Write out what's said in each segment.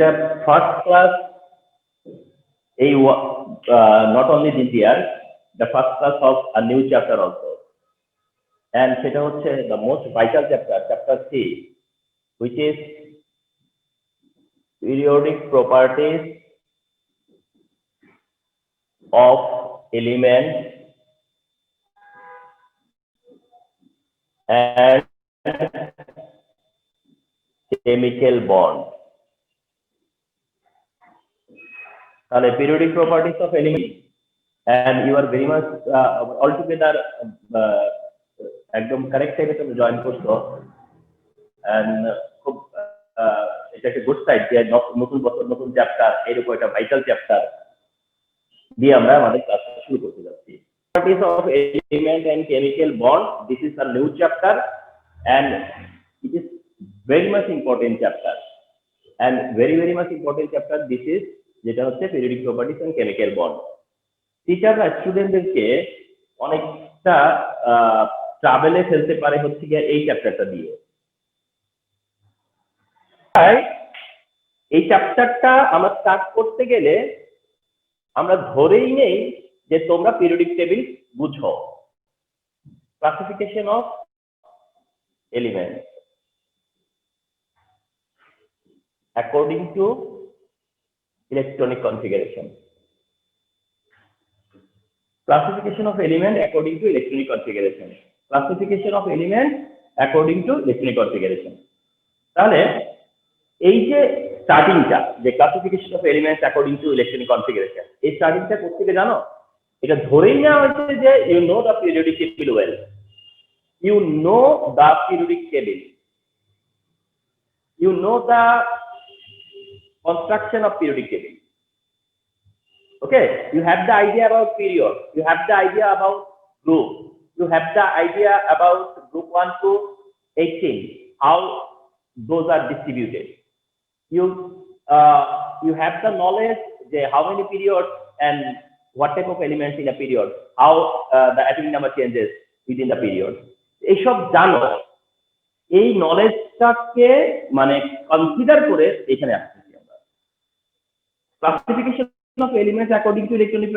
এটা first class এই not only this year, the first class of a new chapter also, and সেটা হচ্ছে the most vital chapter, chapter 3, which is periodic properties of elements and chemical bond. তাহলে periodic properties of elements, and you are very much altogether একদম correct টাইমে তুমি join করছো, and খুব এটা একটা গুড সাইড যে নতুন বছর নতুন চ্যাপ্টার, এরকম একটা ভাইটাল চ্যাপ্টার দিয়ে আমরা আমাদের ক্লাস শুরু করতে যাচ্ছি। Properties of element and chemical bond, this is a new chapter and it is very much important chapter, and very much important chapter this is, যেটা হচ্ছে periodic properties and chemical bond. টিচাররা স্টুডেন্টদেরকে অনেকটা ট্রাভেলে ফেলতে পারে হচ্ছে গিয়ে এই চ্যাপ্টারটা দিয়ে। এই চ্যাপ্টারটা আমরা স্টার্ট করতে গেলে আমরা ধরেই নেই যে তোমরা পিরিয়ডিক টেবিল বুঝো, classification of element according to electronic configuration, classification of element according to electronic configuration, classification of element according to electronic configuration. তাহলে এই যে স্টার্টিংটা, যে classification of elements according to electronic configuration, এই স্টার্টিংটা কোথেকে জানো? এটা ধরেই নেওয়া হয়েছে যে you know the periodic table well, you know the periodic table, you know the construction of periodic table. Okay, you have the idea about period, you have the idea about group, you have the idea about group 1 to 18, how those are distributed. You have the knowledge how many periods and what type of elements in a period, how the atomic number changes within the period. এইসব জানো, এই নলেজটাকে মানে consider করে এখানে আসছি আমরা। Classification of elements according to electronic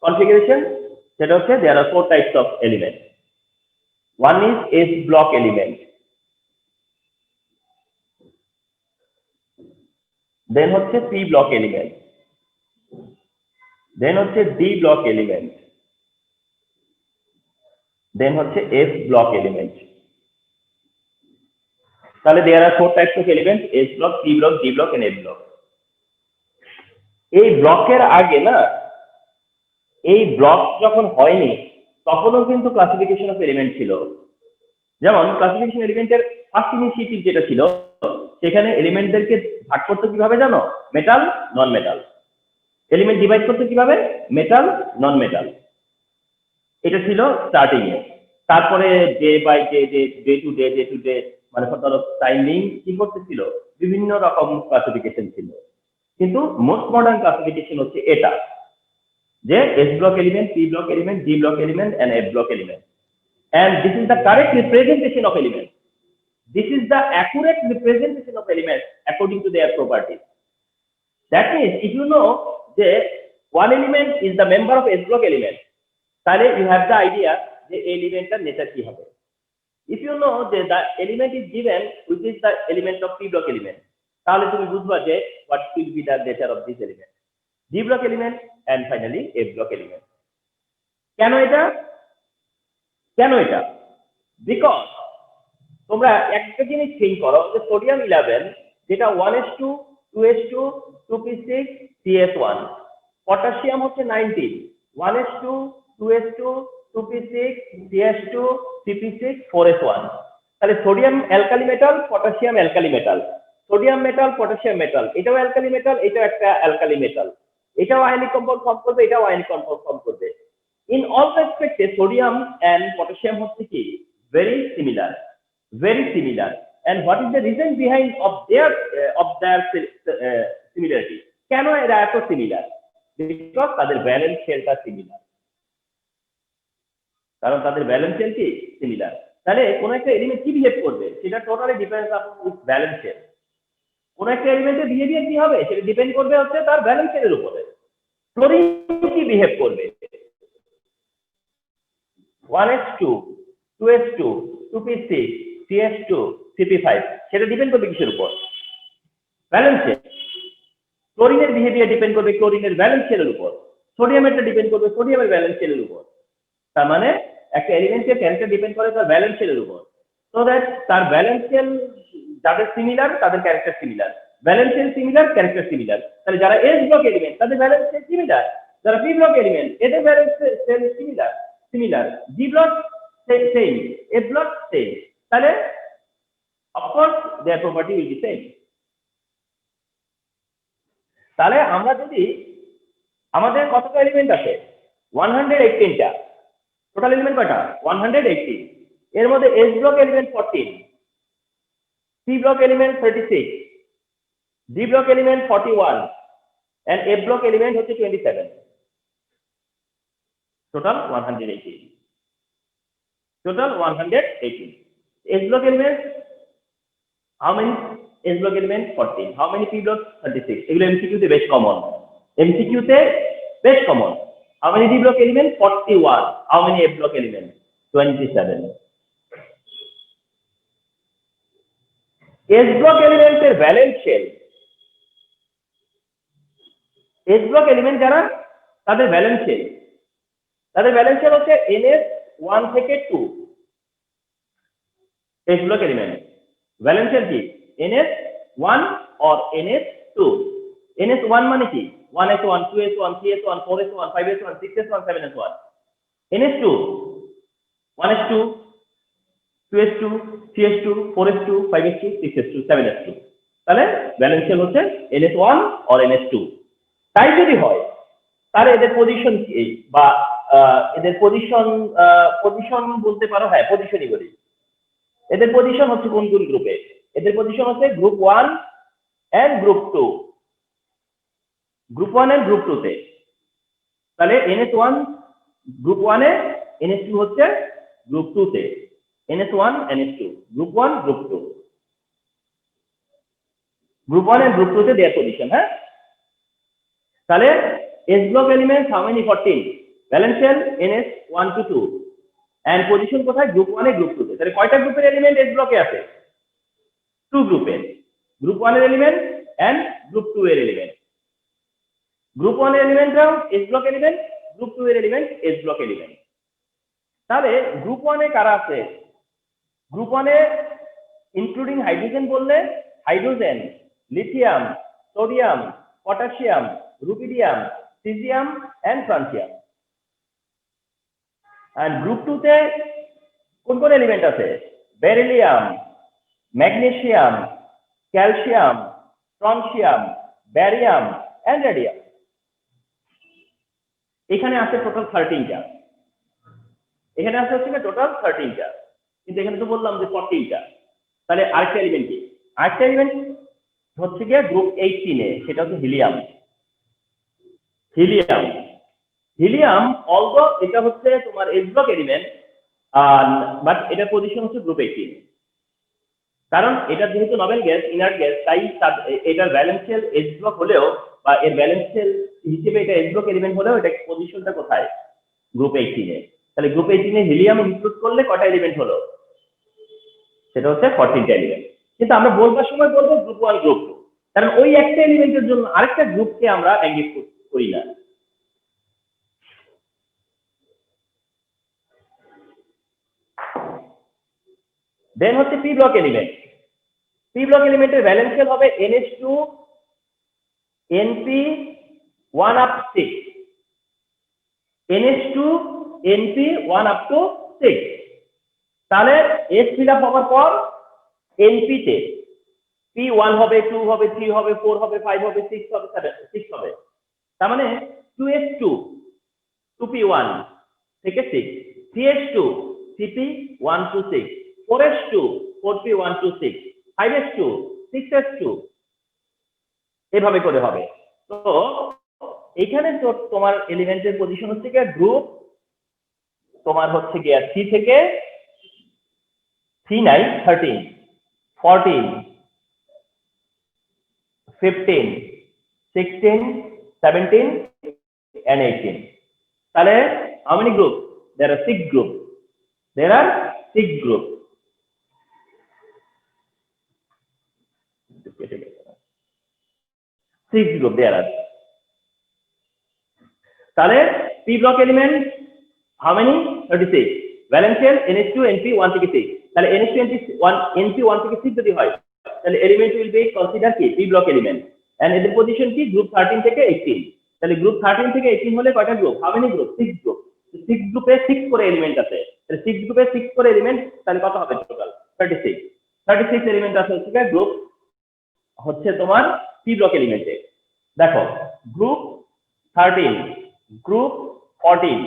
configuration, সেটা হচ্ছে there are 4 types of elements. One is S block element, then হচ্ছে P block element, then হচ্ছে D block element, then হচ্ছে F block element. তাহলে there are 4 types of elements: S block, P block, D block and F block. এই ব্লকের আগে না, এই block যখন হয়নি তখনও কিন্তু ক্লাসিফিকেশন অফ এলিমেন্ট ছিল। যেমন ক্লাসিফিকেশন এলিমেন্টের ফার্স্ট ইনিশিয়েটিভ যেটা ছিল, সেখানে এলিমেন্টদেরকে ভাগ করতে কিভাবে জানো? Metal, non metal. Element divide করতে কিভাবে? Metal, non metal. এটা ছিল স্টার্টিং এ। তারপরে day by day, day to day মানে ধরো টাইমিং কি করতেছিল, বিভিন্ন রকম ক্লাসিফিকেশন ছিল। কিন্তু মোস্ট মডার্ন ক্লাসিফিকেশন হচ্ছে এটা, যে S block element, P block element, D block element and F block element, and this is the correct representation of elements, this is the accurate representation of elements according to their properties. That means if you know যে one element is the member of S block element, তাহলে you have the idea যে এলিমেন্টটার nature কি হবে। if you know যে the element is given which is the element of P block element, তাহলে তুমি বুঝবা যে what will be the nature of this element, D block element and finally F block element. কেন এটা? Because তোমরা একটা জিনিস থিঙ্ক করো যে সোডিয়াম 11 যেটা 1s2 2s2 2p6 cs1, potassium হচ্ছে 19 1s2 2s2 2p6 cs2 cp6 4s1, তাহলে sodium alkali metal, potassium alkali metal, sodium metal, potassium metal, এটাও অ্যালকালি মেটাল, এটাও একটা অ্যালকালি মেটাল, এটাও আয়নিক কম্পাউন্ড ফর্ম করবে, এটাও আয়নিক কম্পাউন্ড ফর্ম করবে। In all রেসপেক্টে সোডিয়াম এন্ড পটাশিয়াম হচ্ছে কি very similar, and what is the reason behind of their similarity? কেন এরা এত সিমিলার? বিকজ তাদের ভ্যালেন্স শেলটা সিমিলার, কারণ তাদের ভ্যালেন্স শেল কি সিমিলার। তাহলে কোন একটা এলিমেন্ট কি বিহেভ করবে সেটা totally depends upon with valence shell. কোন একটা এলিমেন্টের বিহেভিয়ার কি হবে সেটা ডিপেন্ড করবে হচ্ছে তার ভ্যালেন্স শেলের উপরে। ক্লোরিন কি বিহেভ করবে, 1s2 2s2 2p6 3s2 3p5, সেটা ডিপেন্ড করবে কিসের উপর? Valence shell. ক্লোরিনের বিহেভিয়ার ডিপেন্ড করবে ক্লোরিনের ভ্যালেন্স শেলের উপর, সোডিয়ামেরটা ডিপেন্ড করবে সোডিয়ামের ভ্যালেন্স শেলের উপর। তার মানে একটা এলিমেন্টের ক্যারেক্টার ডিপেন্ড করে তার ভ্যালেন্স শেলের উপর। সো দ্যাট তার ভ্যালেন্স শেল যাদের সিমিলার তাদের character similar, valence shell similar character similar. তাহলে যারা এস ব্লক এলিমেন্ট তাদের ভ্যালেন্স শেল সিমিলার, যারা পি ব্লক এলিমেন্ট এদের valence shell similar, G block same, A block same. তাহলে of course their property will be same. তাহলে আমরা যদি আমাদের কতটা এলিমেন্ট আছে 118টা, টোটাল এলিমেন্ট কয়টা 118, এর মধ্যে S block element 14, C block element 36, D block element 41 and F block element হচ্ছে 27, total 118, total 118। S block element how many? S block element 14, how many P block 36, এগুলো এমসিকিউ তে বেশ common, MCQ তে বেশ common. How many D block element? 41. How many F block element? 27. S block element এর valence shell, S block element যারা তাদের valence shell হচ্ছে NS1 থেকে 2। S block element valence shell কি NS1 or NS2। NS1 মানে কি 1s1 2s1 3s1 4s1 5s1 6s1 7s1। NS2 1s2 2s2 3s2 4s2 5s2 6s2 7s2। তাহলে valence shell হচ্ছে NS1 or NS2। তাই যদি হয় তাহলে এদের পজিশন কি, বা এদের পজিশন বলতে পারো, হ্যাঁ পজিশনই বলি। এদের পজিশন হচ্ছে কোন কোন গ্রুপে? এদের পজিশন হচ্ছে group 1 and group 2, group 1 and group 2 তে। তাহলে NS1 গ্রুপ 1 এ, NS2 হচ্ছে গ্রুপ 2 তে। NS1 NS2 group 1 group 2, group 1 and group 2 তে দেয়ার পজিশন। হ্যাঁ, তাহলে S block element how many? 14, valence shell NS1 to 2 and position কোথায়? গ্রুপ 1 এ গ্রুপ 2 তে। তাহলে কয়টা গ্রুপের এলিমেন্ট S ব্লকে আছে? 2 গ্রুপের, গ্রুপ 1 এর এলিমেন্ট এন্ড গ্রুপ 2 এর এলিমেন্ট। গ্রুপ 1 এর এলিমেন্টরাও S ব্লক এলিমেন্ট, গ্রুপ 2 এর এলিমেন্ট S ব্লক এলিমেন্ট। তাহলে গ্রুপ 1 এ কারা আছে? গ্রুপ 1 এ ইনক্লুডিং হাইড্রোজেন বললে hydrogen, lithium, sodium, potassium, rubidium, caesium and francium. আর গ্রুপ 2 তে কোন কোন এলিমেন্ট আছে? Beryllium, magnesium, calcium, strontium, barium and radium. এখানে আছে টোটাল 13টা, এখানে আছে হচ্ছে টোটাল 13টা, কিন্তু এখানে তো বললাম যে 14টা। তাহলে আরেকটা এলিমেন্ট কি? আরেকটা এলিমেন্ট হচ্ছে গিয়ে গ্রুপ 18 এ, সেটা হচ্ছে হিলিয়াম। হিলিয়াম অলদো এটা হচ্ছে তোমার এস ব্লক এলিমেন্ট, বাট এটার পজিশন হচ্ছে গ্রুপ 18, কারণ এটা যেহেতু নোবেল গ্যাস, ইনার্ট গ্যাস, তাই এটার ভ্যালেন্স শেল এস ব্লক হলেও, বা এর ভ্যালেন্স শেল হিসেবে এটা এস ব্লক এলিমেন্ট হলেও, এটা পজিশনটা কোথায়? গ্রুপ 18 এ। তাহলে গ্রুপ 18 এ হিলিয়াম ইনক্লুড করলে কয়টা এলিমেন্ট হলো? সেটা হচ্ছে 14টা এলিমেন্ট। কিন্তু আমরা বলবার সময় বলবো গ্রুপ 1 গ্রুপ 2, কারণ ওই একটা এলিমেন্টের জন্য আরেকটা গ্রুপকে আমরা এঙ্গেজ করি না। দেন হচ্ছে P block element. P block এলিমেন্টের ভ্যালেন্স শেল হবে NH2 NP 1 up 6, NH2 NP 1 up to 6। তাহলে S ফিল আপ হওয়ার পর NP তে P1 হবে, 2 হবে, 3 হবে, 4 হবে, 5 হবে, 6 হবে, 6 হবে। তার মানে 2S2 2P1 থেকে 6, 3S2 3P 1 to 6, 4S2 4P 1 to 6, 5S2 6S2, এভাবে করে হবে। তো এখানে তো তোমার এলিমেন্টের পজিশন হচ্ছে কি গ্রুপ, তোমার হচ্ছে কি 3 থেকে 3 9 13 14 15, 16, 17 and 18. তাহলে how many groups? There are 6 groups. There are 6 groups. Six group there are. তাহলে p block element how many? 36. Valence shell NH2 NP 1 থেকে 6. তাহলে NH2 NP 1 থেকে 6 যদি হয় তাহলে element will be considered কি p block element and এদের position কি গ্রুপ 13 থেকে 18. তাহলে গ্রুপ 13 থেকে 18 হলে কয়টা group? how many group? 6 group. 6 গ্রুপে 6 করে এলিমেন্ট আছে। তাহলে 6 গ্রুপে 6 করে এলিমেন্ট তাহলে কত হবে টোটাল? 36 এলিমেন্ট আছে হচ্ছে গ্রুপ হচ্ছে তোমার p ব্লক এলিমেন্টে। দেখো group 13, group 14,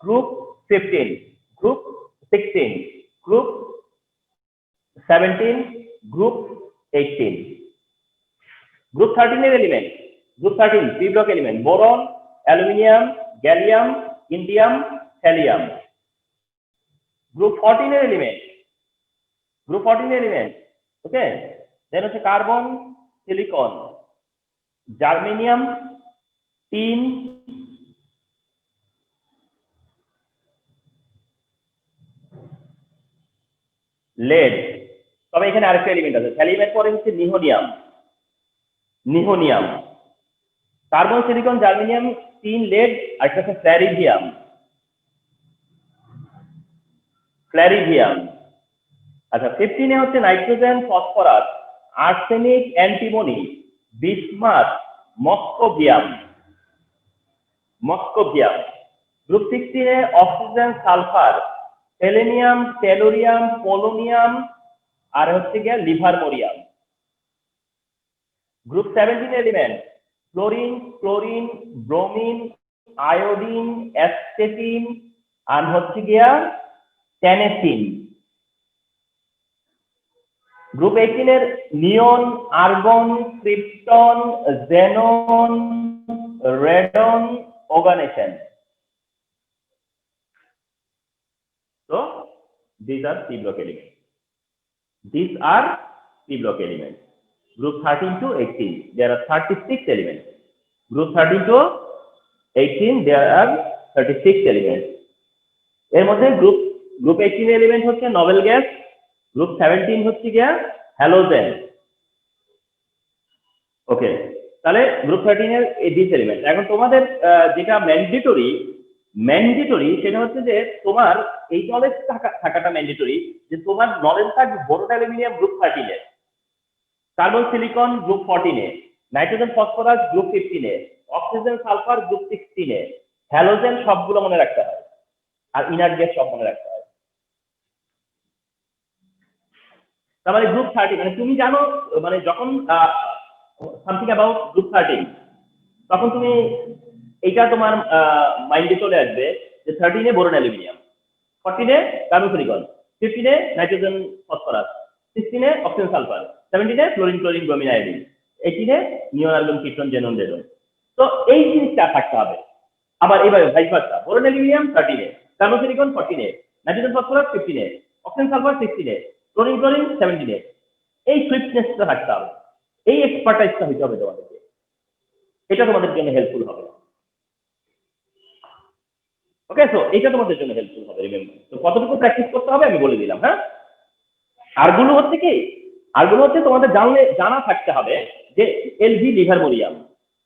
group 15, group 16, group 17, group 18। Group 13 এর element, group 13 p block element boron, aluminium, gallium, indium, thallium. Group 14 এর এলিমেন্ট, গ্রুপ 14 এর এলিমেন্ট ওকে, দেন হচ্ছে carbon, silicon, germanium, tin, lead. তবে এখানে আরেকটা এলিমেন্ট আছে, হ্যালিয়ামের পরে হচ্ছে nihonium, carbon, silicon, germanium, tin, lead আর একটা হচ্ছে ফ্ল্যারিভিয়াম। আচ্ছা 15 এ হচ্ছে nitrogen, phosphorus, arsenic, antimony, bismuth, moscovium. Group 16 এ oxygen, sulphur, selenium, tellurium, polonium আর হচ্ছে গিয়ে livermorium. Group 17 element fluorine, chlorine, bromine, iodine, astatine আর হচ্ছে গিয়া ট্যানেসিন। গ্রুপ 18 এর neon, argon, krypton, xenon, radon, অর্গানেশন। So these are p block elements. Group 13 to 18 there are 36 elements. Group 13 to 18 there are 36 elements. এর মধ্যে group 18 element হচ্ছে Nobel gas, group 17 হচ্ছে গিয়া halogen. ওকে, তাহলে গ্রুপ 13 এর এই দিস এলিমেন্ট। এখন তোমাদের যেটা ম্যান্ডেটরি সেটা হচ্ছে যে তোমার এই নলেজ থাকাটা ম্যান্ডেটরি যে তোমার নলেজ থাকবে বোরন, অ্যালুমিনিয়াম গ্রুপ 13 এ, কার্বন, সিলিকন গ্রুপ 14 এ, নাইট্রোজেন, ফসফরাস গ্রুপ 15 এ, অক্সিজেন, সালফার গ্রুপ 16 এ, হ্যালোজেন সবগুলো মনে রাখতে হয় আর ইনার্ট গ্যাস সব মনে রাখতে হয়। তার মানে গ্রুপ 30 মানে তুমি জানো মানে যখন সামথিং অ্যাবাউট গ্রুপ 13 তখন তুমি এইটা তোমার মাইন্ডে চলে আসবে যে 13 এ বোরন, অ্যালুমিনিয়াম, 14 এ কার্বন, সিলিকন, 15 এ নাইট্রোজেন, ফসফরাস, 16 এ অক্সিজেন, সালফার, 17 এ ফ্লোরিন, ক্লোরিন, ব্রোমিন, আয়োডিন, 18 এ neon, argon, krypton, xenon, radon. তো এই জিনিসটা থাকতে হবে। আবার এইভাবে ভাইস ভার্সা, বোরন, অ্যালুমিনিয়াম 13 এ, কার্বন, সিলিকন 14 এ, নাইট্রোজেন, ফসফরাস 15 এ, অক্সিজেন, সালফার 16 এ, ক্লোরিন, 17 এ। এই সুইফটনেসটা থাকতে হবে, এই এক্সপার্টাইজটা হইতে হবে তোমাদেরকে, এটা তোমাদের জন্য হেল্পফুল হবে। ওকে, সো এটা তোমাদের জন্য হেল্পফুল হবে। রিমেম্বার, তো কতটুকু প্র্যাকটিস করতে হবে আমি বলে দিলাম। হ্যাঁ, আরগুলো হচ্ছে তোমাদের জানা থাকতে হবে যে LV livermorium,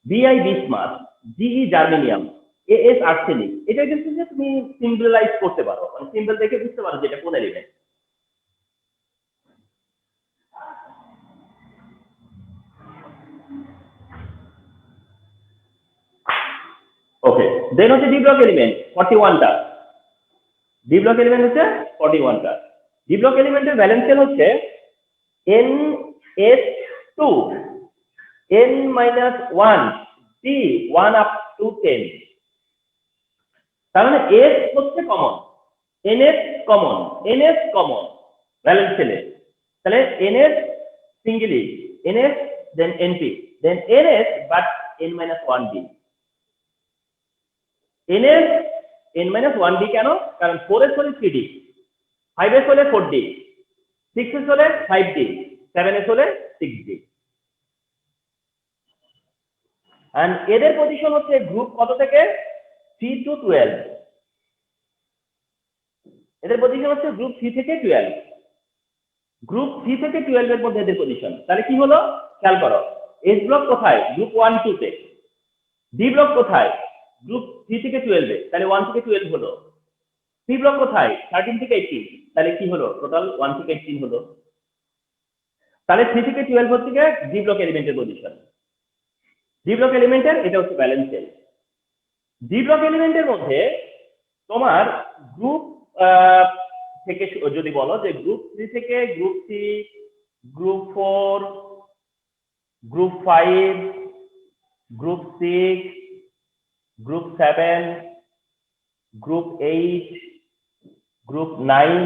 BI bismuth, GE germanium, AS arsenic. এটা কিন্তু যে তুমি সিম্বলাইজ করতে পারো, মানে সিম্বল দেখে বুঝতে পারো যে এটা কোন এলিমেন্ট। ওকে, দেন হচ্ছে ডি ব্লক এলিমেন্ট 41টা। ডি ব্লক এলিমেন্ট হচ্ছে 41টা। ডি ব্লক এলিমেন্টের ভ্যালেন্স শেল হচ্ছে NH2 N-1 D 1 up to 10। তার মানে S হচ্ছে কমন, NH কমন ভ্যালেন্স শেলে। তাহলে NH singly, NH then NP then NH but N-1D। NH N-1D কেন? কারণ 4S হলে 3D, 5S হলে 4D, 6S হলে 5D, 7S হলে 6D। এন্ড এদের পজিশন হচ্ছে গ্রুপ কত থেকে 3 টু 12, এদের পজিশন হচ্ছে গ্রুপ 3 থেকে 12, গ্রুপ 3 থেকে 12 এর মধ্যে এদের পজিশন। তাহলে কি হলো খেয়াল করো, এস ব্লক কোথায় গ্রুপ 1 2 তে, ডি ব্লক কোথায় গ্রুপ 3 থেকে 12 এ, তাহলে 1 থেকে 12 হলো। সি ব্লক কোথায় 13 থেকে 18, তাহলে কি হলো টোটাল 1 থেকে 18 হলো। তাহলে 3 থেকে 12 হচ্ছে গিয়ে ডি ব্লক এলিমেন্টের পজিশন। ডি ব্লক এলিমেন্টের এটা হচ্ছে ব্যালেন্স সেল। ডি ব্লক এলিমেন্টের মধ্যে তোমার গ্রুপ থেকে যদি বলো যে গ্রুপ 3 থেকে group 3, group 4, group 5, group 6, group 7, group 8, group 9,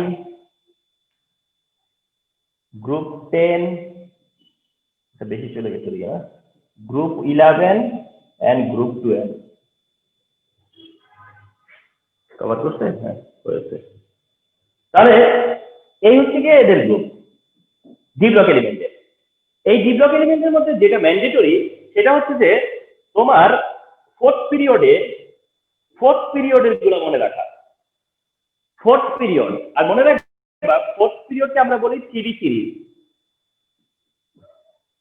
group 10, বেশি চলে গেছে গ্রুপ 11 এন্ড গ্রুপ 12 কভার করছে। হ্যাঁ হয়েছে। তাহলে এই হচ্ছে গিয়ে এদের গ্রুপ ডি ব্লক এলিমেন্টের। এই ডি ব্লক এলিমেন্টের মধ্যে যেটা ম্যান্ডেটরি সেটা হচ্ছে যে তোমার ফোর্থ পিরিয়ডের গুলো মনে রাখা। ফোর্থ পিরিয়ড, আর মনে রাখবা ফোর্থ পিরিয়ডকে আমরা বলি 3D সিরিজ।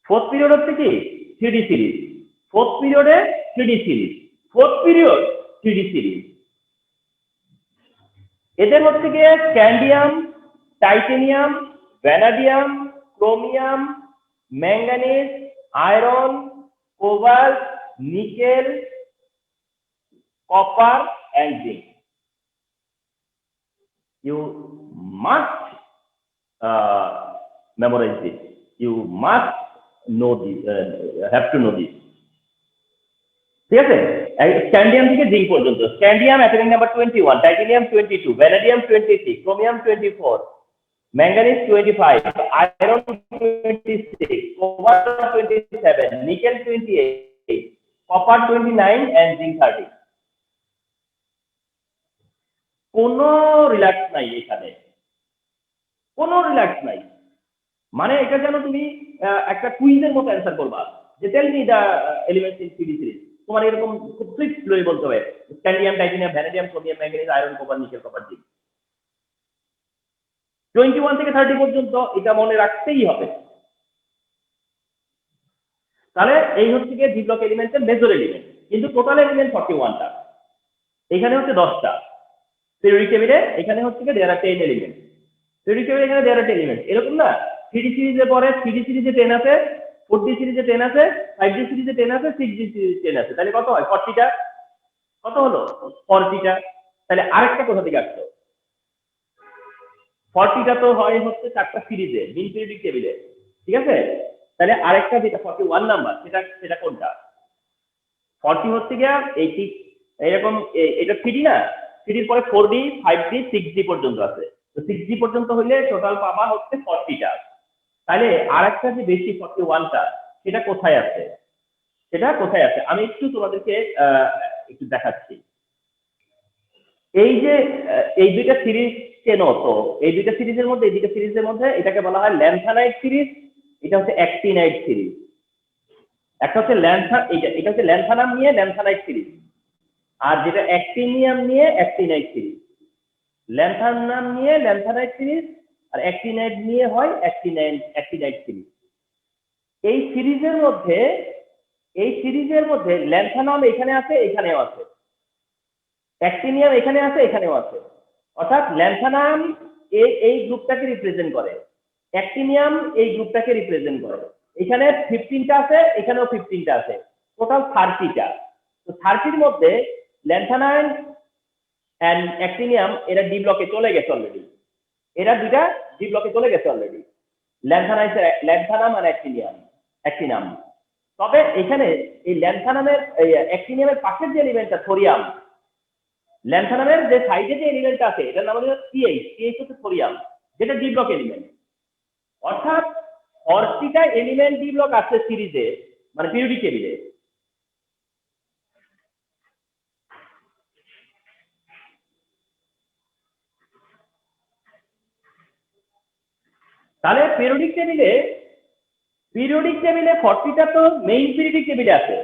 ফোর্থ পিরিয়ড হচ্ছে কি 3D সিরিজ, ফোর্থ পিরিয়ডে 3D series, fourth period 3D series. এদের হচ্ছে গিয়ে scandium, titanium, vanadium, chromium, manganese, iron, cobalt, nickel, copper and zinc. You must memorize this. You must know this. Have to know this. ঠিক আছে, scandium থেকে zinc পর্যন্ত। Scandium atomic number 21, titanium 22, vanadium 26, chromium 24, manganese 25, iron 26, cobalt 27, nickel 28, copper 29 and zinc 30। কোনো relax নাই এখানে, কোনো relax নাই। মানে এটা যেন তুমি একটা কুইজের মতো অ্যান্সার করবা যে tell me the elements in 3D series. তোমার এরকম খুব ফ্লিপ ফ্লোয়ে বলতে হবে scandium, titanium, vanadium, chromium, manganese, iron, copper, nickel, copper, zinc. 21 থেকে 30 পর্যন্ত এটা মনে রাখতেই হবে। তাহলে এই হচ্ছে গিয়ে ডি ব্লক এলিমেন্টের মেজর এলিমেন্ট। কিন্তু টোটাল এলিমেন্ট 41টা, এখানে হচ্ছে 10টা। পিরিয়ডিক টেবিলে এখানে হচ্ছে গিয়ে দেয়ার আর 10 এলিমেন্ট। পিরিয়ডিক টেবিলে এখানে দেয়ার আর 10 এলিমেন্ট। এরকম না 3D সিরিজে পরে 3D সিরিজে 10 আছে, 4D সিরিজে 10 আছে, 5D সিরিজে 10 আছে, 6D সিরিজে 10 আছে। তাহলে কত হয় 40টা। কত হলো 40টা। তাহলে আরেকটা কোথা থেকে আসলো 40টা? তো হয় হচ্ছে 4টা সিরিজে মিন পিরিয়ডিক টেবিলে, ঠিক আছে। তাহলে আরেকটা যেটা 41 নাম্বার সেটা কোনটা? 40 হচ্ছে গিয়া 80 এরকম। এটা 3D না, 3D পরে 4D, 5D, 6D পর্যন্ত আছে। তো 6D পর্যন্ত হইলে টোটাল পাবা হচ্ছে 40টা। তাহলে আরেকটা যে বেশি 41টা সেটা কোথায় আছে? সেটা কোথায় আছে আমি একটু তোমাদেরকে একটু দেখাচ্ছি। এই যে এই দুইটা সিরিজ কেন, তো এই দুইটা সিরিজের মধ্যে এটাকে বলা হয় ল্যান্থানাইট সিরিজ, এটা হচ্ছে অ্যাক্টিনাইট সিরিজ। একটা হচ্ছে এটা হচ্ছে ল্যান্থানাম নিয়ে ল্যান্থানাইট সিরিজ, আর যেটা অ্যাক্টিনিয়াম নিয়ে অ্যাক্টিনাইট সিরিজ। ল্যান্থানাম নিয়ে ল্যান্থানাইট সিরিজ, আর অ্যাক্টিনাইট নিয়ে হয় অ্যাক্টিনাইট সিরিজ। এই সিরিজের মধ্যে ল্যান্থানাম এখানে আছে, এখানেও আছে, অ্যাক্টিনিয়াম এখানে আছে, এখানেও আছে। অর্থাৎ ল্যান্থানাম এই গ্রুপটাকে রিপ্রেজেন্ট করে, অ্যাক্টিনিয়াম এই গ্রুপটাকে রিপ্রেজেন্ট করে। এখানে 15টা আছে, এখানেও 15টা আছে, টোটাল 30টা। তো 30র মধ্যে ল্যান্থানাম এন্ড অ্যাক্টিনিয়াম এরা ডি ব্লকে চলে গেছে অলরেডি, এরা দুইটা ডি ব্লকে চলে গেছে অলরেডি, ল্যান্থানাম আর অ্যাক্টিনাম। তবে এখানে এই অ্যাক্টিনিয়ামের পাশের যে এলিমেন্টটা থোরিয়াম, ল্যান্থানামের যে সাইডে যে এলিমেন্টটা আছে এটার নাম হলো সিএইচ হচ্ছে থোরিয়াম, যেটা ডি ব্লক এলিমেন্ট। অর্থাৎ 40টা এলিমেন্ট ডি ব্লক আছে সিরিজে, মানে পিরিয়ডিক টেবিলে। তাহলে পিরিয়ডিক টেবিলে 40টা তো মেইন পিরিয়ডিক টেবিলে আছে,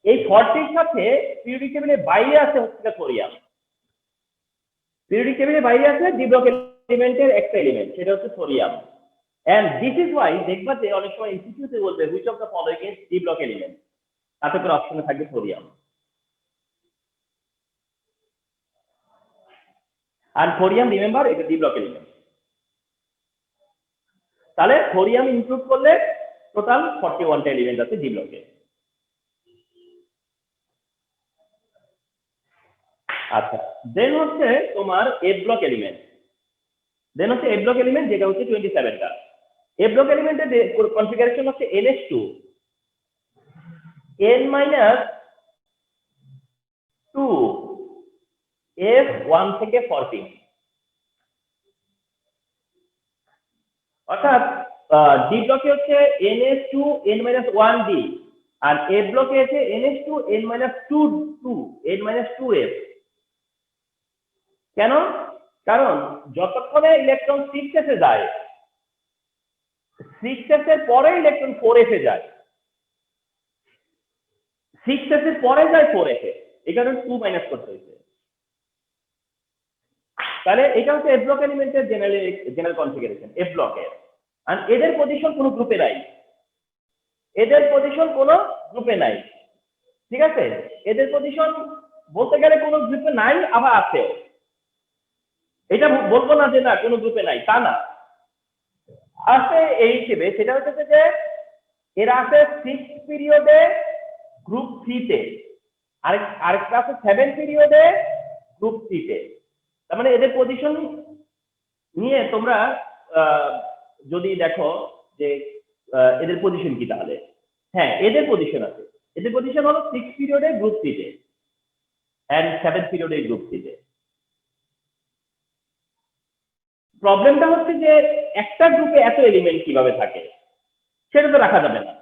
এই 40 এর সাথে পিরিয়ডিক টেবিলের বাইরে আছে হচ্ছে থোরিয়াম। পিরিয়ডিক টেবিলের বাইরে আছে ডি ব্লক এলিমেন্টের একটা এলিমেন্ট, সেটা হচ্ছে thorium. And this is why দেখবা যে অনেক সময় ইনস্টিটিউটে বলবে which of the following is D block element, তাতে করে অপশনে থাকবে থোরিয়াম। আর থোরিয়াম রিমেম্বার এটা ডি ব্লক এলিমেন্ট। তাহলে থোরিয়াম ইনক্লুড করলে টোটাল 41টা এলিমেন্ট আছে ডি ব্লকে। আচ্ছা, দেন হচ্ছে তোমার এ ব্লক এলিমেন্ট। দেন হচ্ছে এ ব্লক এলিমেন্ট, যেটা হচ্ছে 27টা। এ ব্লক এলিমেন্টের কনফিগারেশন হচ্ছে NH2 N-2 F1 থেকে 14। অর্থাৎ ডি ব্লকে হচ্ছে NH2 N-1D, আর এ ব্লকে আছে NH2 N-2 N-2F। কেন? কারণ যতক্ষণে ইলেকট্রন 6s এ যায়, 6s এর পরে ইলেকট্রন 4f এ যায়, 6s এর পরে যায় 4f এ, এই কারণে 2 মাইনাস করতে হয়েছে। তাহলে এটা হচ্ছে এফ ব্লক এলিমেন্টের জেনারেল কনফিগারেশন এফ ব্লকের। আর এদের পজিশন কোনো গ্রুপে নাই, এদের পজিশন কোনো গ্রুপে নাই, ঠিক আছে? এদের পজিশন বলতে গেলে কোনো গ্রুপে নাই, আবার আছে। এটা বলবো না যে না কোনো গ্রুপে নাই, তা না, আছে এই হিসেবে। সেটা হচ্ছে যে এরা আছে 6 পিরিয়ডে গ্রুপ 3 তে, আরেকটা আছে 7 পিরিয়ডে গ্রুপ 3 তে। তার মানে এদের পজিশন নিয়ে তোমরা যদি দেখো যে এদের পজিশন কি, তাহলে হ্যাঁ এদের পজিশন আছে। এদের পজিশন হলো 6 পিরিয়ডে গ্রুপ 3 তে এন্ড 7 পিরিয়ডে গ্রুপ 3 তে। প্রবলেমটা হচ্ছে যে একটা গ্রুপে এত এলিমেন্ট কিভাবে থাকে, সেটা তো রাখা যাবে না।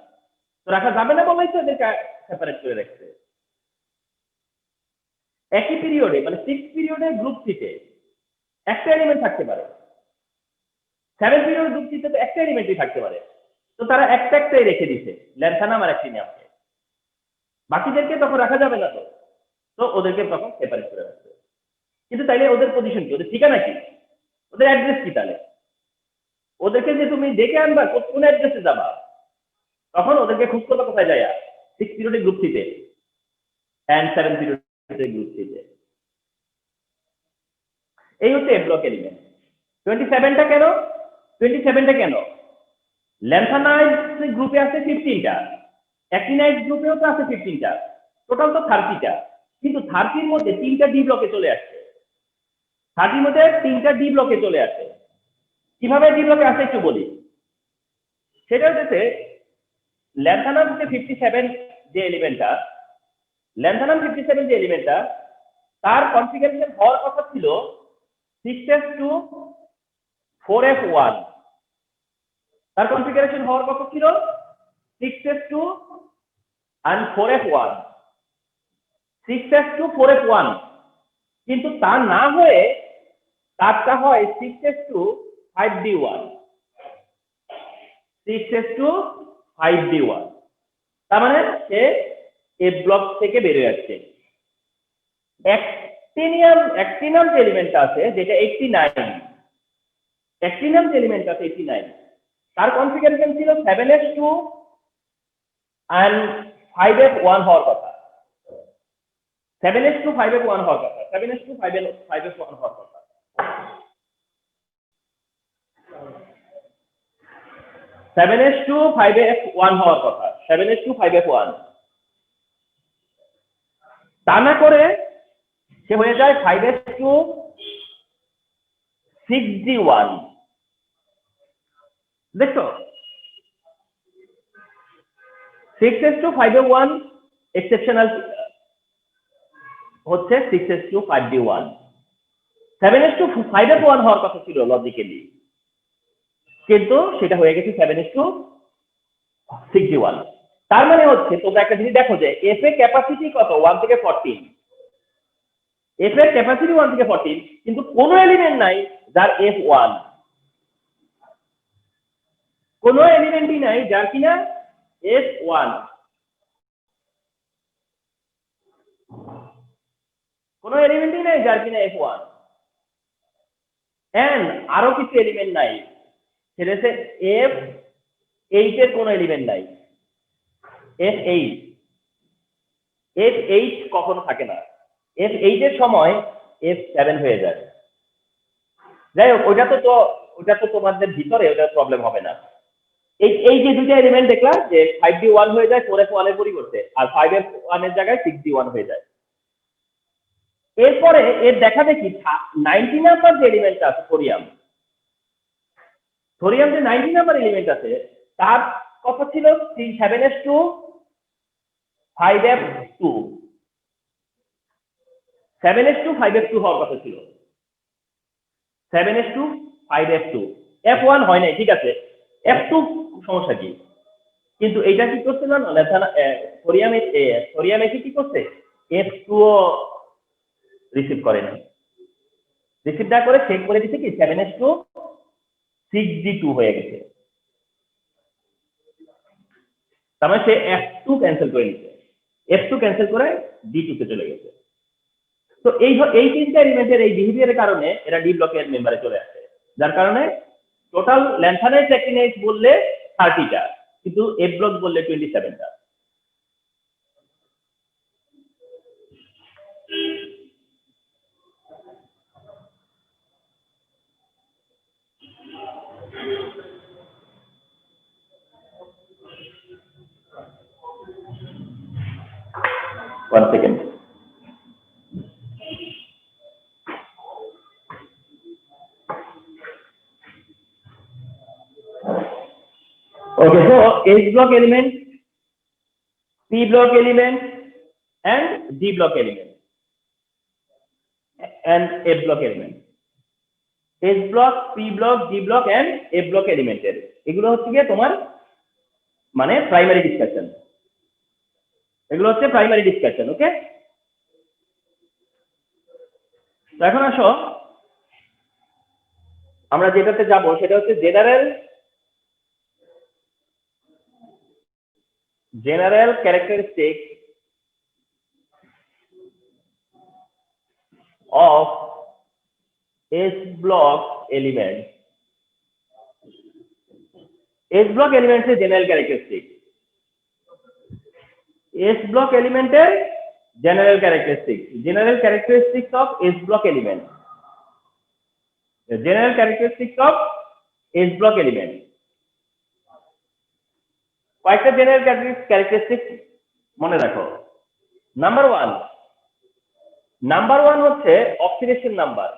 তো রাখা যাবে না বলেই তো এদেরকে সেপারেট করে রাখছে। একই পিরিয়ডে মানে 6 পিরিয়ডে গ্রুপ 3 তে একটা এলিমেন্ট থাকতে পারে, 7 পিরিয়ড গ্রুপ 3 তে তো একটা এলিমেন্টই থাকতে পারে। তো তারা একটা একটাই রেখে দিছে, ল্যান্থানাম আর অ্যাক্টিনিয়ামকে, বাকিদেরকে তখন রাখা যাবে না। তো ওদেরকে তখন সেপারেট করে রাখছে। কিন্তু তাইলে ওদের পজিশন কি, ওদের ঠিকানা কি, ওদের অ্যাড্রেস কি? তাহলে ওদেরকে যে তুমি ডেকে আনবা কোন অ্যাড্রেসে যাবা, তখন ওদেরকে খুঁজ করবা কোথায় যায়? 6 পিরিয়ডে গ্রুপ 3 তে এন্ড 7 পিরিয়ডে গ্রুপ 3 তে। এই হচ্ছে এ ব্লক এলিমেন্ট। 27টা কেন? 27টা কেন? ল্যান্থানাইড গ্রুপে আছে 15টা, অ্যাক্টিনাইড গ্রুপেও তো আছে 15টা, টোটাল তো 30টা। কিন্তু 30-র মধ্যে 3টা ডি ব্লকে চলে আসছে, 30-র মধ্যে 3টা ডি ব্লকে চলে আসে। কিভাবে ডি ব্লকে আসে একটু বলি। সেটা হচ্ছে ল্যান্থানাম 57 যে এলিমেন্টটা, ল্যান্থানাম 57 যে এলিমেন্টটা, তার কনফিগারেশন হওয়ার কথা ছিল 6s2 4f1। তার কনফিগারেশন হওয়ার কথা ছিল 6s2 and 4f1, 6s2 4f1। কিন্তু তা না হয়ে তারটা হয় 6s2 5d1, 6s2 5d1। তার মানে সে এ ব্লক থেকে বেরিয়ে যাচ্ছে। অ্যাক্টিনাম যে এলিমেন্টটা আছে যেটা 89, অ্যাক্টিনাম যে এলিমেন্ট আছে 89, তার কনফিগারেশন ছিল 7s2 and 5f1 হওয়ার কথা, 7s2 5f1 হওয়ার কথা, 7s2 5f1 হওয়ার কথা। 7s2 5f1 হওয়ার কথা, 7s2 5f1। তা না করে সে হয়ে যায় 5s2 6d1। দেখছো 6s2 5f1 এক্সেপশনাল হচ্ছে 6s2 5d1। 7s2 5f1 হওয়ার কথা ছিল লজিক্যালি, কিন্তু সেটা হয়ে গেছে 7s2 6d1। তার মানে হচ্ছে তোমরা একটা জিনিস দেখো যে এফ এর ক্যাপাসিটি কত 1 থেকে 14, এফ এর ক্যাপাসিটি 1 থেকে 14, কিন্তু কোনো এলিমেন্ট নাই যার f1, কোনো এলিমেন্টই নাই যার কিনা f1। কোনো এলিমেন্টই নাই যার কিনা F1 এন্ড আরো কিছু এলিমেন্ট নাই, সেটা হচ্ছে F8 এর কোনো এলিমেন্ট নাই। F8 কখনো থাকে না, F8 এর সময় F7 হয়ে যায়। যাই হোক, ওটা তো তোমাদের ভিতরে, ওটা প্রবলেম হবে না। এই যে দুটো এলিমেন্ট দেখলাম যে 5D1 হয়ে যায় 4F1 এর পরিবর্তে, আর 5F1 এর জায়গায় 6D1 হয়ে যায়। এরপরে এর দেখা দেখি 90 নাম্বার যে এলিমেন্ট আছে থোরিয়াম যে 90 নাম্বার এলিমেন্ট আছে, তার কত ছিল? 7s2 5f2 7s2 5f2 হওয়ার কথা ছিল। 7s2 5f2 F1 হয় নাই, ঠিক আছে, F2 সমস্যা কি? কিন্তু এটা কি করছে না, থোরিয়াম এসে কি করছে, F2 ও রিসিভ করে না, রিসিভ না করে চেক করে দিচ্ছে কি 7s2 6d2 হয়ে গেছে। তার মানে সে F2 ক্যান্সেল করে নিচ্ছে, F2 ক্যান্সেল করে D2 তে চলে গেছে। তো এই তিনটা এলিমেন্টের এই বিহেভিয়ারের কারণে এরা ডি ব্লকের মেম্বারে চলে আসে, যার কারণে টোটাল ল্যান্থানাইট অ্যাক্টিনাইট বললে 30টা, কিন্তু এফ ব্লক বললে 27টা। One second. Okay, so H block element, P block element, and D block element, and F block element. H block, P block, D block, and F block element এর এগুলো হচ্ছে কি তোমার মানে primary discussion, এগুলো হচ্ছে primary discussion. ওকে, তো এখন আসো আমরা যেটাতে যাব সেটা হচ্ছে general characteristic of H block element. H block element এর general characteristic, H block element এর general characteristics of H block element, general characteristics of H block element। কয়েকটা জেনারেল ক্যারেক্টারিস্টিক্স মনে রাখো। নাম্বার ওয়ান হচ্ছে অক্সিডেশন নাম্বার।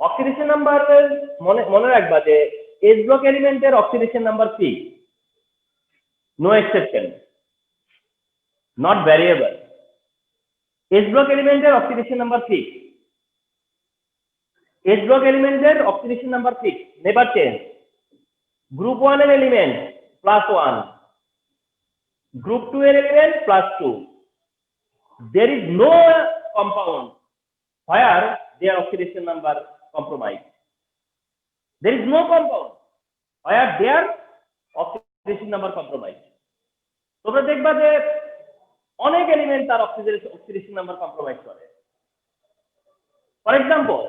অক্সিডেশন নাম্বার মনে রাখবা যে H block এলিমেন্টের oxidation number fix, no exception, not variable. H block এলিমেন্টের oxidation number fix, H block এলিমেন্টের oxidation number fix, never change. Group 1 এর এলিমেন্ট +1, গ্রুপ 2 এর element +2। there is no compound where their oxidation number compromise, there is no compound where their oxidation number compromise। তোমরা দেখবা যে অনেক element তার oxidation number compromise করে। For example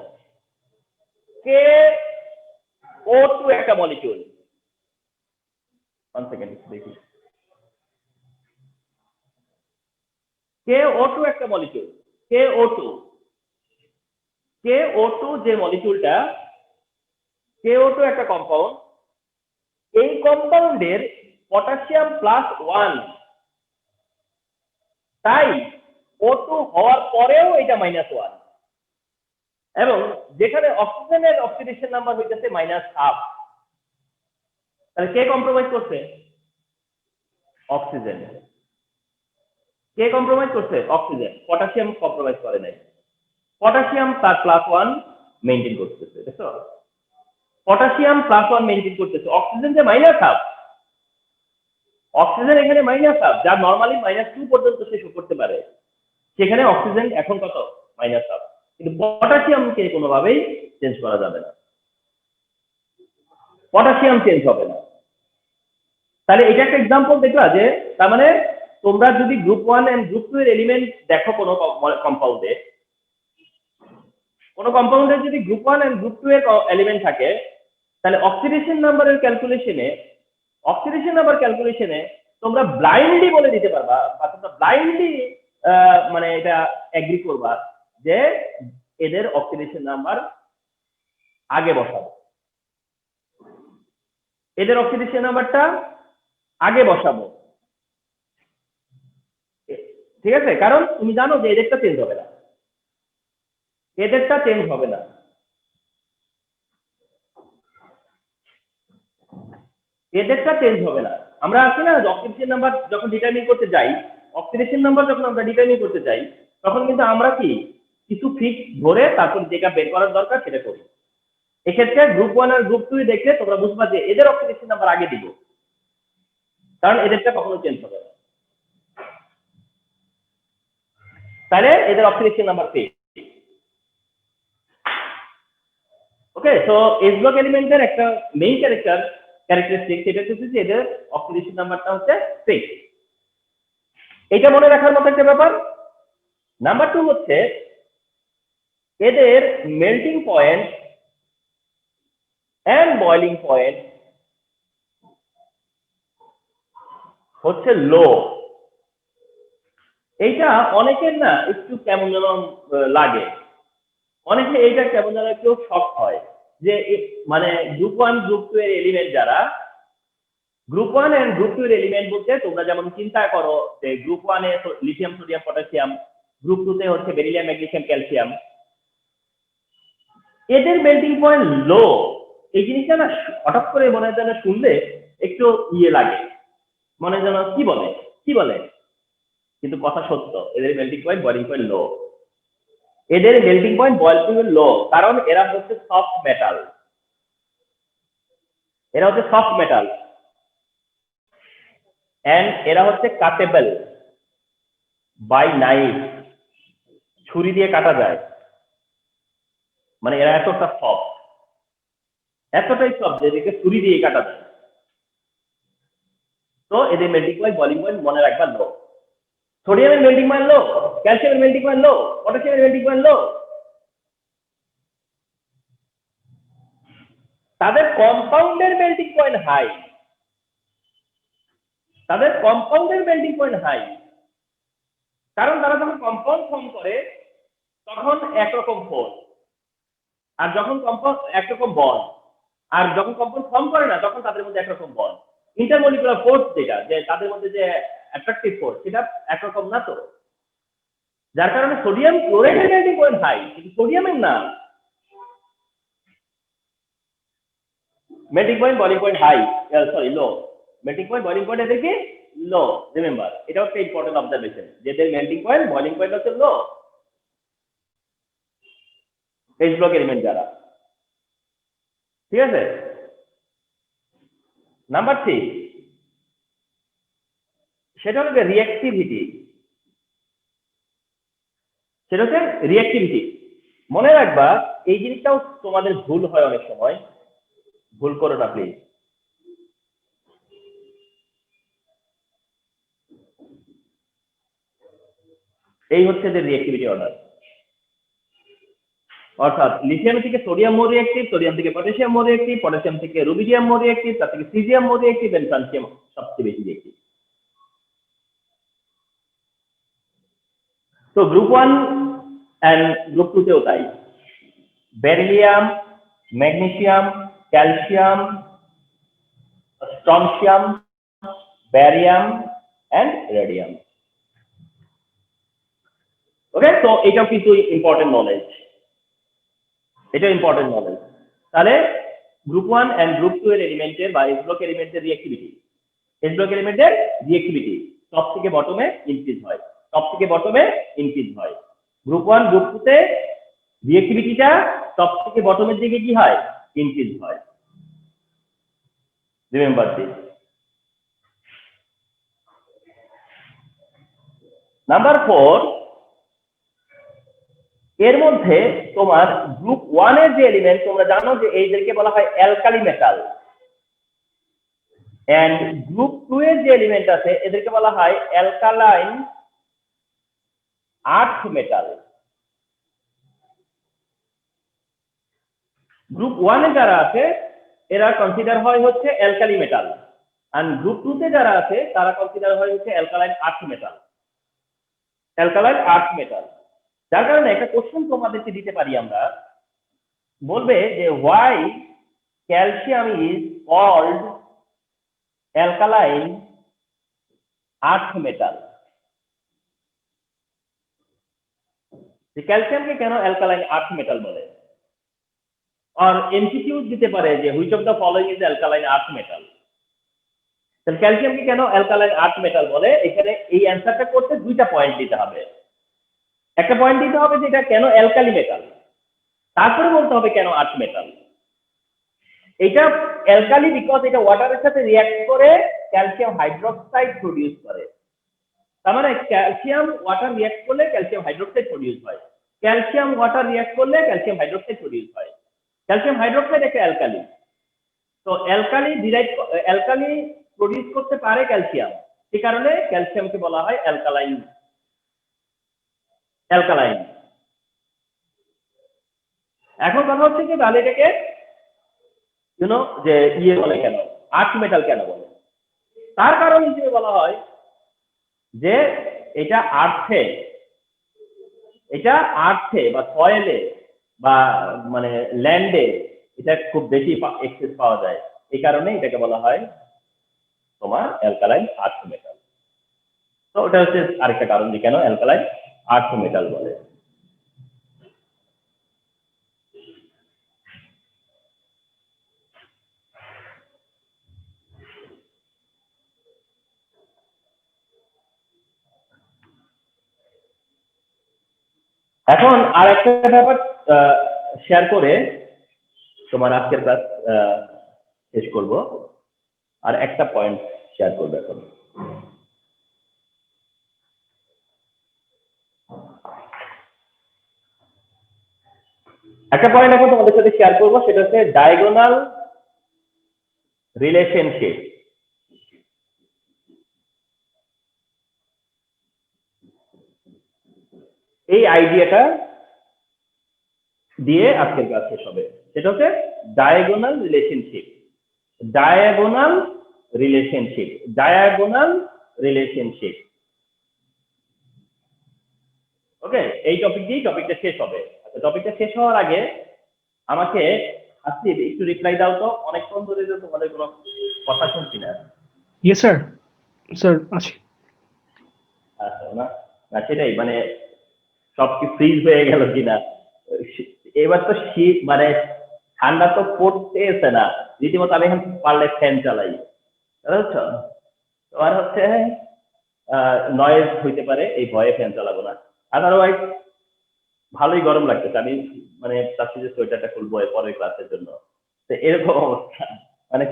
KO2 একটা molecule, one second দেখি, KO2 একটা মলিকিউল, KO2 যে মলিকিউলটা, KO2 একটা কম্পাউন্ড, এই কম্পাউন্ডের পটাশিয়াম +1, তাই O2 হওয়ার পরেও এটা -1, এবং যেখানে অক্সিজেনের অক্সিডেশন নাম্বার হইতেছে -1/2, তাহলে কে কম্প্রোমাইজ করছে? অক্সিজেন। কে কম্প্রোমাইজ করছে? অক্সিজেন। পটাশিয়াম কম্প্রোমাইজ করে নাই, পটাশিয়াম তার +1 মেইনটেইন করতেছে। দেখো, পটাশিয়াম +1 মেইনটেইন করতেছে, অক্সিজেন যে -1/2, অক্সিজেন এখানে -1/2, যা নরমালি -2 পর্যন্ত সে শো করতে পারে, সেখানে অক্সিজেন এখন কত? -1/2। কিন্তু পটাশিয়ামকে কোনোভাবেই চেঞ্জ করা যাবে না, পটাশিয়াম চেঞ্জ হবে না। তাহলে এটা একটা এক্সাম্পল দেখলা যে তার মানে তোমরা যদি গ্রুপ 1 এন্ড গ্রুপ 2 এর এলিমেন্ট দেখো কোনো কম্পাউন্ডে, কোনো কম্পাউন্ডে যদি গ্রুপ 1 এন্ড গ্রুপ 2 এর এলিমেন্ট থাকে, তাহলে অক্সিডেশন নাম্বার ক্যালকুলেশনে তোমরা ব্লাইন্ডলি বলে দিতে পারবা বা তোমরা ব্লাইন্ডলি মানে এটা এগ্রি করবা যে এদের অক্সিডেশন নাম্বার আগে বসাবো, এদের অক্সিডেশন নাম্বারটা আগে বসাবো, ঠিক আছে? কারণ তুমি জানো যে এদেরটা চেঞ্জ হবে না, এদেরটা চেঞ্জ হবে না। এদেরটা চেঞ্জ হবে না। আমরা আছি না অক্সিডেশন নাম্বার যখন ডিটারমিন করতে যাই, অক্সিডেশন নাম্বার যখন আমরা ডিটারমিন করতে চাই, তখন কিন্তু আমরা কি কিছু ফিক্স ধরে তারপর যেটা বের করার দরকার সেটা করি। এক্ষেত্রে গ্রুপ 1 আর গ্রুপ 2 দেখলে তোমরা বুঝবা যে এদের অক্সিডেশন নাম্বার আগে দিব, কারণ এদেরটা কখনো চেঞ্জ হবে না। তাহলে এদের অক্সিডেশন নাম্বার পেয়ে। ওকে, সো এস ব্লক এলিমেন্টের একটা মেইন ক্যারেক্টারিস্টিক সেটা হচ্ছে যে এদের অক্সিডেশন নাম্বারটা হচ্ছে 6। এটা মনে রাখার মতো একটা ব্যাপার। নাম্বার 2 হচ্ছে এদের melting point and boiling point হচ্ছে লো। এইটা অনেকের না একটু কেমন যেন লাগে, অনেকে এইটা কেমন যেন একটু শক হয় যে মানে গ্রুপ 1 গ্রুপ 2 এর এলিমেন্ট যারা, গ্রুপ 1 এন্ড গ্রুপ 2 এর এলিমেন্ট বলতে তোমরা যেমন চিন্তা করো যে গ্রুপ 1 এ লিথিয়াম সোডিয়াম পটাশিয়াম, গ্রুপ 2 তে হচ্ছে বেরিলিয়াম ম্যাগনেসিয়াম ক্যালসিয়াম, এদের মেল্টিং পয়েন্ট লো। এই জিনিসটা না হঠাৎ করে মনে হয় যেন শুনলে একটু ইয়ে লাগে, মনে যেন কি বলে, কিন্তু কথা সত্য, এদের মেল্টিং পয়েন্ট বয়লিং পয়েন্ট লো। এদের মেল্টিং পয়েন্ট বয়লিং পয়েন্ট লো কারণ এরা হচ্ছে সফট মেটাল, এন্ড এরা হচ্ছে কাটেবল বাই নাইফ, ছুরি দিয়ে কাটা যায়, মানে এরা এতটাই সফট যে এদেরকে ছুরি দিয়ে কাটা যায়। তো এদের মেল্টিং পয়েন্ট বয়লিং পয়েন্ট মনে রাখবা লো। সোডিয়ামের মেল্টিং পয়েন্ট লো, ক্যালসিয়ামের মেল্টিং পয়েন্ট লো, পটাশিয়ামের মেল্টিং পয়েন্ট লো। তাদের কম্পাউন্ডের মেল্টিং পয়েন্ট হাই, কারণ তারা যখন কম্পাউন্ড ফর্ম করে তখন একরকম ফোর্স, আর যখন কম্পাউন্ড একরকম বন্ড, আর যখন কম্পাউন্ড ফর্ম করে না তখন তাদের মধ্যে একরকম বন্ড। ইন্টারমলিকুলার ফোর্স যেটা, যে তাদের মধ্যে যে অ্যাট্রাকটিভ ফোর্স, সেটা একরকম না। তো যার কারণে সোডিয়াম ক্লোরাইডের মেল্টিং পয়েন্ট হাই, কিন্তু সোডিয়ামের না। Melting point boiling point high, sorry low. Melting point boiling point এদের কি লো, রিমেম্বার এটা হচ্ছে ইম্পর্টেন্ট অবজারভেশন, যেদের মেল্টিং পয়েন্ট বয়লিং পয়েন্ট হচ্ছে লো, এইচ ব্লক এলিমেন্ট যারা, ঠিক আছে? নাম্বার 3 সেটা হচ্ছে রিঅ্যাক্টিভিটি। মনে রাখবা এই জিনিসটাও তোমাদের ভুল হয় অনেক সময়, ভুল করো না প্লিজ। এই হচ্ছে যে রিঅ্যাক্টিভিটি অর্ডার, অর্থাৎ লিথিয়াম থেকে সোডিয়াম মোর রিঅ্যাক্টিভ, সোডিয়াম থেকে পটাশিয়াম মোর রিঅ্যাক্টিভ, পটাশিয়াম থেকে রুবিডিয়াম মোর রিঅ্যাক্টিভ, তার থেকে caesium more reactive, and francium সবচেয়ে বেশি রিঅ্যাক্টিভ। তো গ্রুপ 1 এন্ড গ্রুপ 2 তেও তাই। Beryllium, magnesium, calcium, strontium, barium and radium. Okay, তো এটাও কিন্তু ইম্পর্টেন্ট নলেজ, তাহলে গ্রুপ 1 এন্ড গ্রুপ 2 এর এলিমেন্টের বা এস ব্লক এলিমেন্টের রিঅ্যাক্টিভিটি, টপ থেকে বটমে ইনক্রিজ হয়, গ্রুপ 1 গ্রুপ 2 তে রিঅ্যাক্টিভিটিটা টপ থেকে বটমের দিকে কি হয়, ইনক্রিজ হয়। Remember this. নাম্বার 4, এর মধ্যে তোমার গ্রুপ 1 এর যে এলিমেন্ট, তোমরা জানো যে এইদেরকে বলা হয় অ্যালকালি মেটাল। এন্ড গ্রুপ 2 এর যে এলিমেন্ট আছে এদেরকে বলা হয় অ্যালকালাইন আর্থ মেটাল। গ্রুপ 1 এ যারা আছে এরা কনসিডার হয় হচ্ছে অ্যালকালি মেটাল, আর গ্রুপ 2 তে যারা আছে তারা কনসিডার হয় হচ্ছে alkaline earth metal. Alkaline earth metal, যার কারণে একটা কোশ্চেন তোমাদেরকে দিতে পারি আমরা, বলবে যে why calcium is called alkaline earth metal. ক্যালসিয়ামকে কেন অ্যালকালাইন আর্থ মেটাল বলে? আর এমসিকিউ দিতে পারে যে which of the following is alkaline earth metal. তাহলে ক্যালসিয়ামকে কেন অ্যালকালাইন আর্থ মেটাল বলে, এখানে এই অ্যান্সারটা করতে দুইটা পয়েন্ট দিতে হবে। একটা পয়েন্ট দিতে হবে যে এটা কেন অ্যালকালি মেটাল, তারপরে বলতে হবে কেন আর্থ মেটাল। এটা অ্যালকালি বিকজ এটা ওয়াটারের সাথে রিঅ্যাক্ট করে ক্যালসিয়াম হাইড্রোক্সাইড প্রডিউস করে। তার মানে ক্যালসিয়াম ওয়াটার রিঅ্যাক্ট করলে ক্যালসিয়াম হাইড্রোক্সাইড প্রডিউস হয়, ক্যালসিয়াম ওয়াটার রিঅ্যাক্ট করলে ক্যালসিয়াম হাইড্রোক্সাইড প্রডিউস হয়। ক্যালসিয়াম হাইড্রোক্সাইড একটা অ্যালকালি, তো অ্যালকালি প্রডিউস করতে পারে ক্যালসিয়াম, সেই কারণে ক্যালসিয়ামকে বলা হয় অ্যালকালাইন। এখন কথা হচ্ছে যে তাহলে এটাকে যে ইয়ে বলে কেন, আর্থ মেটাল কেন বলে? তার কারণ হিসেবে বলা হয় যে এটা আর্থে বা সয়েলে বা মানে ল্যান্ডে এটা খুব বেশি এক্সেস পাওয়া যায়, এই কারণে এটাকে বলা হয় তোমার অ্যালকালাইন আর্থ মেটাল। তো ওটা হচ্ছে আরেকটা কারণ যে কেন অ্যালকালাইন আর্থ মেটাল বলে। এখন আর একটা ব্যাপার শেয়ার করে তোমার আজকের ক্লাস শেষ করব। আর একটা পয়েন্ট শেয়ার করবো এখন। একটা পয়েন্ট এখন তোমাদের সাথে শেয়ার করবো, সেটা হচ্ছে ডায়াগোনাল রিলেশনশিপ। এই আইডিয়াটা দিয়ে আজকের ক্লাস শেষ হবে। সেটা হচ্ছে ডায়াগোনাল রিলেশনশিপ। ওকে, এই টপিক দিয়েই টপিকটা শেষ হবে। আচ্ছা, টপিকটা শেষ হওয়ার আগে আমাকে আজকে একটু রিপ্লাই দাও তো, অনেকক্ষণ ধরে তো তোমাদের কোনো কথা শুনছি না। ইয়েস স্যার, স্যার আছি। আচ্ছা, না সেটাই, মানে সব কি ফ্রিজ হয়ে গেল কিনা। এবার তো শীত, মানে ঠান্ডা তো পড়তেছে না, রীতিমতো আমি এখন পারলে ফ্যান চালাই, বুঝছো? তোমার হচ্ছে নয়েজ হইতে পারে, এই ভয়ে ফ্যান চালাবো না। আদারওয়াইজ ভালোই গরম লাগতেছে, আমি মানে চাচ্ছি যে সোয়েটারটা খুলবো পরের ক্লাসের জন্য। তো এরকম অবস্থা, মানে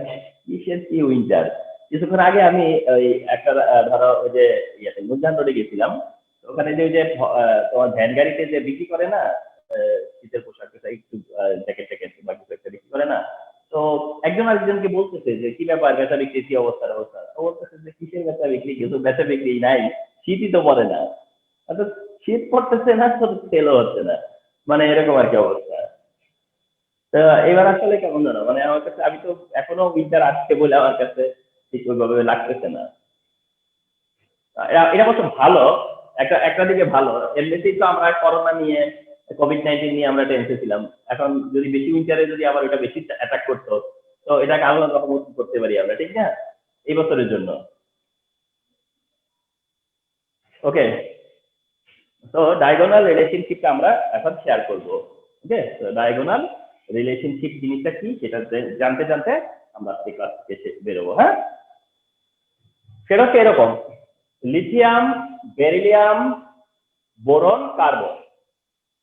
কিসের কি উইন্টার। কিছুক্ষণ আগে আমি ওই একটা ধরো ওই যে নুরজান রোডে গেছিলাম, ওখানে যে ওই যে তোমার ভ্যান গাড়িতে যে বিক্রি করে না শীতের পোশাক, একটু জ্যাকেট ট্যাকেট বা কিছু একটা বিক্রি করে না, তো একজন আরেকজনকে বলতেছে যে কি ব্যাপার, বেচা বিক্রি কি অবস্থা। তো বলতেছে যে কিসের বেচা বিক্রি, কিন্তু বেচা বিক্রি নাই, শীতই তো পড়ে না। অর্থাৎ শীত পড়তেছে না, তো সেলও হচ্ছে না, মানে এরকম আর কি অবস্থা। তো এবার আসলে কেমন জানো, মানে আমার কাছে, আমি তো এখনো উইন্টার আসছে বলে আমার কাছে ঠিক ওইভাবে লাগতেছে না। এটা অবশ্য ভালো, একটা দিকে ভালো। এমনিতেই তো আমরা করোনা নিয়ে, কোভিড-19 নিয়ে আমরা টেনশন ছিলাম। এখন যদি বেশি উইন্টারে যদি আবার ওটা বেশি অ্যাটাক করতো, তো এটাকে আলাদা রকম করতে পারি আমরা, ঠিক না, এই বছরের জন্য। ওকে, তো ডায়াগোনাল রিলেশনশিপটা আমরা এখন শেয়ার করব। ওকে, তো ডায়াগোনাল রিলেশনশিপ জিনিসটা কি সেটা জানতে জানতে আমরা এই ক্লাস থেকে বেরোবো। হ্যাঁ, সেটা হচ্ছে এরকম: লিথিয়াম, বেরিলিয়াম, বোরন, কার্বন,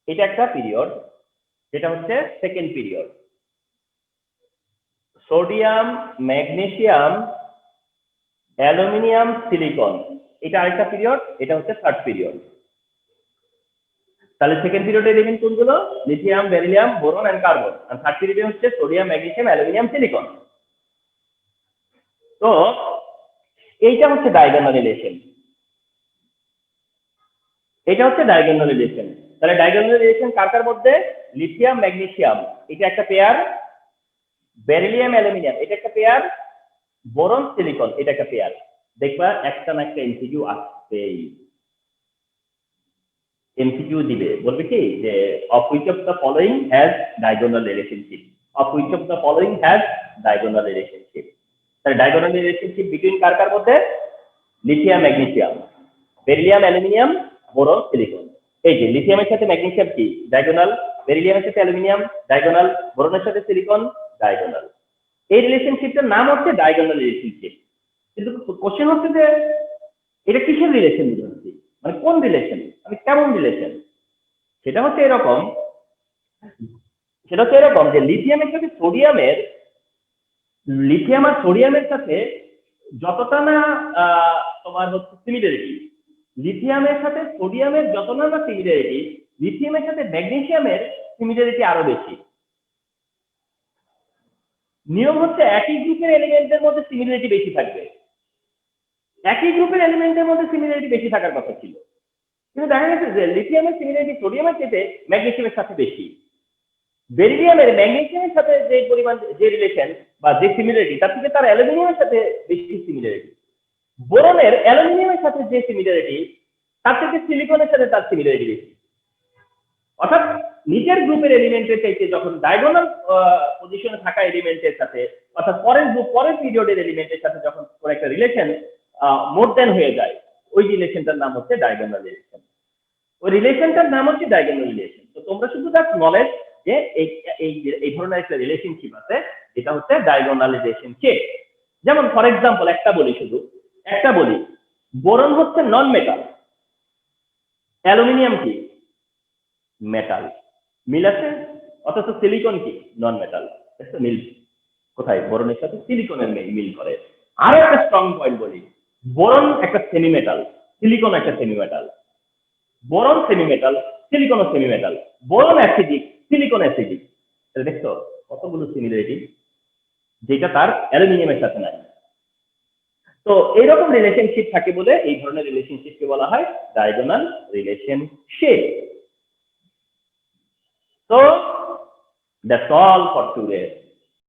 এটা একটা পিরিয়ড, যেটা হচ্ছে second period. Sodium, magnesium, aluminium, silicon, এটা আরেকটা পিরিয়ড, এটা হচ্ছে থার্ড পিরিয়ড। তাহলে সেকেন্ড পিরিয়ডে এলিমেন্ট কোনগুলো? Lithium, beryllium, boron and carbon. আর থার্ড পিরিয়ডে হচ্ছে সোডিয়াম, ম্যাগনেসিয়াম, অ্যালুমিনিয়াম, সিলিকন। তো এইটা হচ্ছে ডায়াগোনাল রিলেশন, এটা হচ্ছে ডায়াগোনাল রিলেশন। তাহলে ডায়াগোনাল রিলেশন কার কার মধ্যে? লিথিয়াম ম্যাগনেসিয়াম এটা একটা পেয়ার, বেরিলিয়াম অ্যালুমিনিয়াম এটা একটা পেয়ার, বোরন সিলিকন এটা একটা পেয়ার। দেখবা একটা না একটা এমসিকিউ আসছেই, এমসিকিউ দিবে, বলবে কি যে of which of the following has diagonal relationship, of which of the following has diagonal relationship. তাহলে ডায়াগোনাল রিলেশনশিপ বিটুইন কার কার মধ্যে? Lithium magnesium, beryllium aluminium, boron silicon. এই যে লিথিয়ামের সাথে ম্যাগনেসিয়াম কি ডায়াগোনাল, বেরিলিয়ামের সাথে অ্যালুমিনিয়াম ডায়াগোনাল, বোরনের সাথে সিলিকন ডায়াগোনাল। এই রিলেশনশিপটার নাম হচ্ছে ডায়াগোনাল রিলেশনশিপ। কিন্তু কোশ্চেন হচ্ছে যে এটা কিসের রিলেশন বুঝাচ্ছি, মানে কোন রিলেশন, মানে কেমন রিলেশন? সেটা হচ্ছে এরকম, যে লিথিয়ামের সাথে সোডিয়ামের, লিথিয়াম আর সোডিয়ামের সাথে যতটা না তোমার হচ্ছে সিমিলারিটি, লিথিয়ামের সাথে সোডিয়ামের যতটা না সিমিলারিটি, লিথিয়ামের সাথে ম্যাগনেসিয়ামের সিমিলারিটি আরো বেশি। নিয়ম হচ্ছে একই গ্রুপের এলিমেন্টের মধ্যে সিমিলারিটি বেশি থাকবে, একই গ্রুপের এলিমেন্টের মধ্যে সিমিলারিটি বেশি থাকার কথা ছিল, কিন্তু দেখা গেছে যে লিথিয়ামের সিমিলারিটি সোডিয়ামের চেয়ে ম্যাগনেসিয়ামের সাথে বেশি। বেরিলিয়ামের ম্যাগনেসিয়ামের সাথে যে পরিমাণ, যে রিলেশন বা যে সিমিলারিটি, তার থেকে তার অ্যালুমিনিয়ামের সাথে বেশি সিমিলারিটি। বোরনের অ্যালুমিনিয়ামের সাথে যে সিমিলারিটি, তার থেকে সিলিকনের সাথে তার সিমিলারিটি বেশি। অর্থাৎ নিজের গ্রুপের এলিমেন্টের চাইতে যখন ডায়াগোনাল পজিশনে থাকা এলিমেন্টের সাথে, অর্থাৎ পরের গ্রুপ পরের পিরিয়ডের এলিমেন্টের সাথে যখন কোনো একটা রিলেশন মোর দেন হয়ে যায়, ওই রিলেশনটার নাম হচ্ছে ডায়াগোনাল রিলেশন। ওই রিলেশনটার নাম হচ্ছে ডায়াগোনাল রিলেশন। তো তোমরা শুধু জাস্ট নলেজ যে এই ধরনের একটা রিলেশনশিপ আছে, যেটা হচ্ছে ডায়াগোনাল রিলেশনশিপ। যেমন ফর এক্সাম্পল একটা বলি, বোরন হচ্ছে নন মেটাল, অ্যালুমিনিয়াম কি মেটাল, মিল আছে। অথচ সিলিকন কি নন মেটাল, মিল কোথায়? বোরনের সাথে সিলিকনের মিল করে। আরো একটা স্ট্রং পয়েন্ট বলি, বোরন একটা সেমি মেটাল, সিলিকন একটা semi metal. Boron semi metal, silicon semi metal. Boron acidic, silicon acidic. তাহলে দেখছো কতগুলো সিমিলারিটি, যেটা তার অ্যালুমিনিয়ামের সাথে নাই। তো এইরকম রিলেশনশিপ থাকে বলে এই ধরনের রিলেশনশিপকে বলা হয় diagonal relationship. So that's all for today.